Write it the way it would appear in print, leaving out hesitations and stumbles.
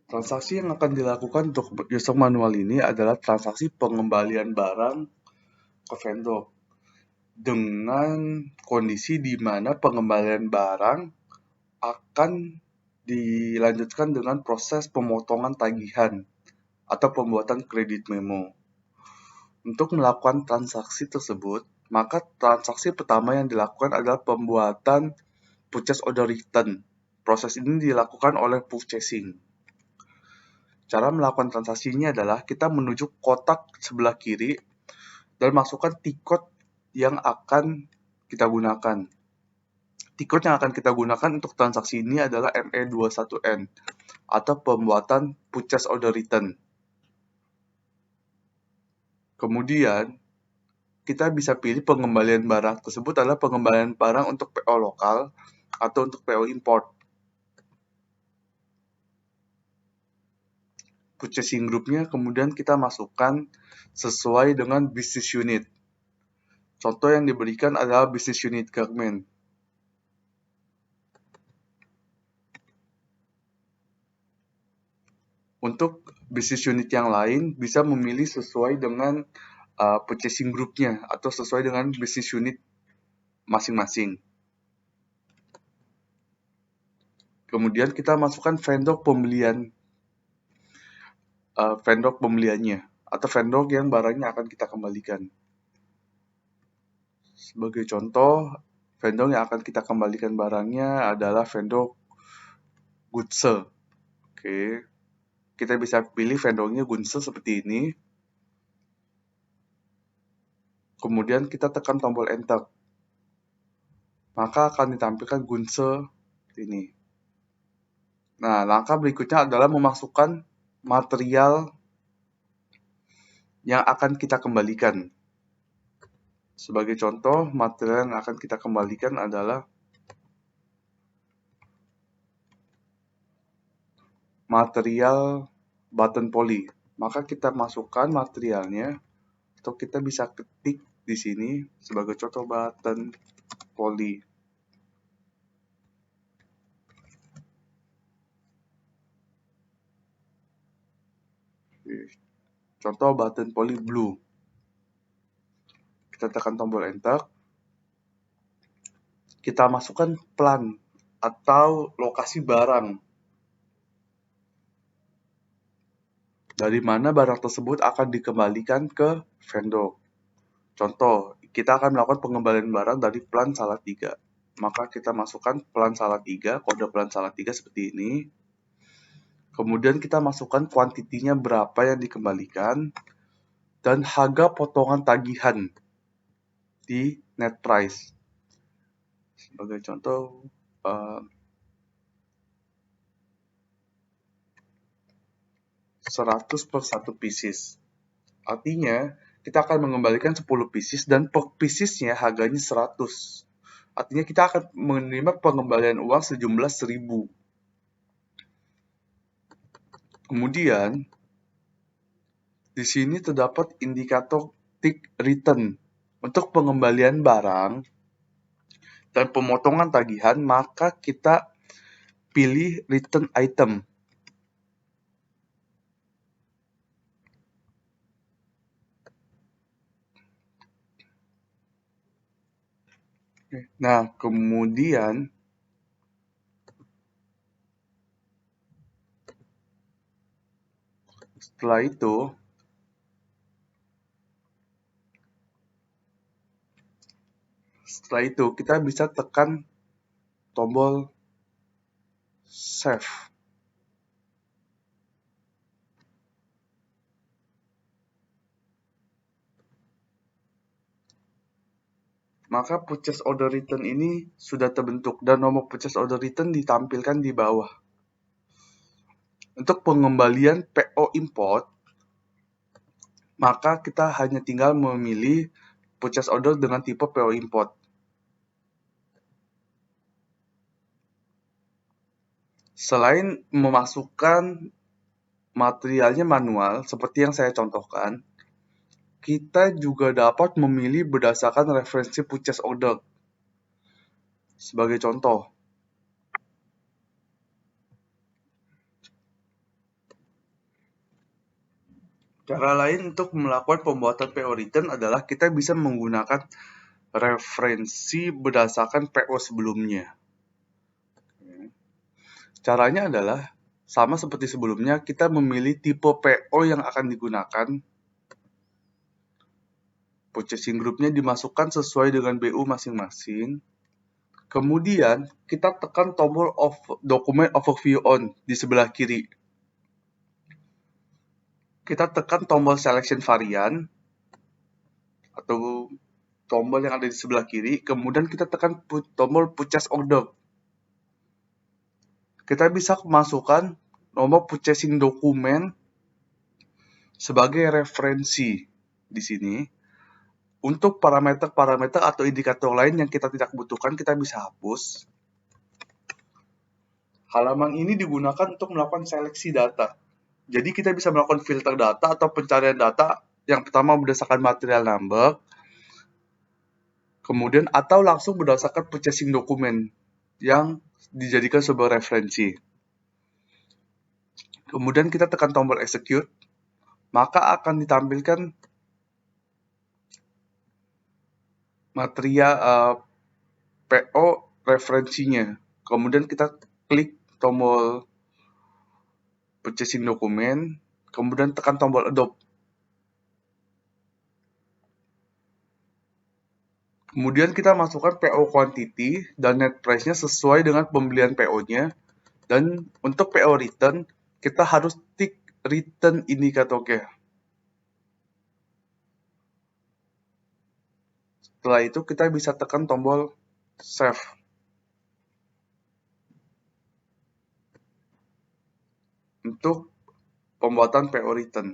Transaksi yang akan dilakukan untuk user manual ini adalah transaksi pengembalian barang ke vendor dengan kondisi di mana pengembalian barang akan dilanjutkan dengan proses pemotongan tagihan atau pembuatan kredit memo. Untuk melakukan transaksi tersebut, maka transaksi pertama yang dilakukan adalah pembuatan purchase order return. Proses ini dilakukan oleh purchasing. Cara melakukan transaksi ini adalah kita menuju kotak sebelah kiri dan masukkan tiket yang akan kita gunakan. Tiket yang akan kita gunakan untuk transaksi ini adalah ME21N atau pembuatan purchase order return. Kemudian, kita bisa pilih pengembalian barang tersebut adalah pengembalian barang untuk PO lokal atau untuk PO import. Purchasing group-nya kemudian kita masukkan sesuai dengan business unit. Contoh yang diberikan adalah business unit garment. Untuk business unit yang lain bisa memilih sesuai dengan purchasing group-nya atau sesuai dengan business unit masing-masing. Kemudian kita masukkan vendor pembeliannya atau vendor yang barangnya akan kita kembalikan. Sebagai contoh, vendor yang akan kita kembalikan barangnya adalah vendor Gunse. Oke. Kita bisa pilih vendornya Gunse seperti ini. Kemudian kita tekan tombol enter. Maka akan ditampilkan Gunse ini. Nah, langkah berikutnya adalah memasukkan material yang akan kita kembalikan. Sebagai contoh, material yang akan kita kembalikan adalah material button poly. Maka kita masukkan materialnya, atau kita bisa ketik di sini sebagai contoh button poly. Contoh button poly blue. Kita tekan tombol enter. Kita masukkan plan atau lokasi barang. Dari mana barang tersebut akan dikembalikan ke vendor. Contoh, kita akan melakukan pengembalian barang dari plan Salatiga. Maka kita masukkan plan Salatiga, kode plan Salatiga seperti ini. Kemudian kita masukkan kuantitinya berapa yang dikembalikan dan harga potongan tagihan di net price. Sebagai contoh, 100 per 1 pieces. Artinya, kita akan mengembalikan 10 pieces dan per piecesnya harganya 100. Artinya kita akan menerima pengembalian uang sejumlah 1000. Kemudian, di sini terdapat indikator tick return. Untuk pengembalian barang dan pemotongan tagihan, maka kita pilih return item. Nah, kemudian setelah itu kita bisa tekan tombol save. Maka purchase order return ini sudah terbentuk dan nomor purchase order return ditampilkan di bawah. Untuk pengembalian PO import, maka kita hanya tinggal memilih purchase order dengan tipe PO import. Selain memasukkan materialnya manual, seperti yang saya contohkan, kita juga dapat memilih berdasarkan referensi purchase order. Sebagai contoh, Cara lain untuk melakukan pembuatan PO return adalah kita bisa menggunakan referensi berdasarkan PO sebelumnya. Caranya adalah sama seperti sebelumnya, kita memilih tipe PO yang akan digunakan. Purchasing group-nya dimasukkan sesuai dengan BU masing-masing. Kemudian, kita tekan tombol Document Overview On di sebelah kiri. Kita tekan tombol Selection Varian atau tombol yang ada di sebelah kiri. Kemudian kita tekan tombol Purchase Order. Kita bisa masukkan nomor purchasing dokumen sebagai referensi di sini. Untuk parameter-parameter atau indikator lain yang kita tidak butuhkan, kita bisa hapus. Halaman ini digunakan untuk melakukan seleksi data. Jadi kita bisa melakukan filter data atau pencarian data yang pertama berdasarkan material number, kemudian atau langsung berdasarkan purchasing dokumen yang dijadikan sebuah referensi. Kemudian kita tekan tombol execute, maka akan ditampilkan material PO referensinya. Kemudian kita klik tombol purchasing dokumen, kemudian tekan tombol adopt. Kemudian kita masukkan PO quantity dan net price-nya sesuai dengan pembelian PO-nya. Dan untuk PO return, kita harus tik return indikatornya. Setelah itu kita bisa tekan tombol save. Untuk pembuatan PO return.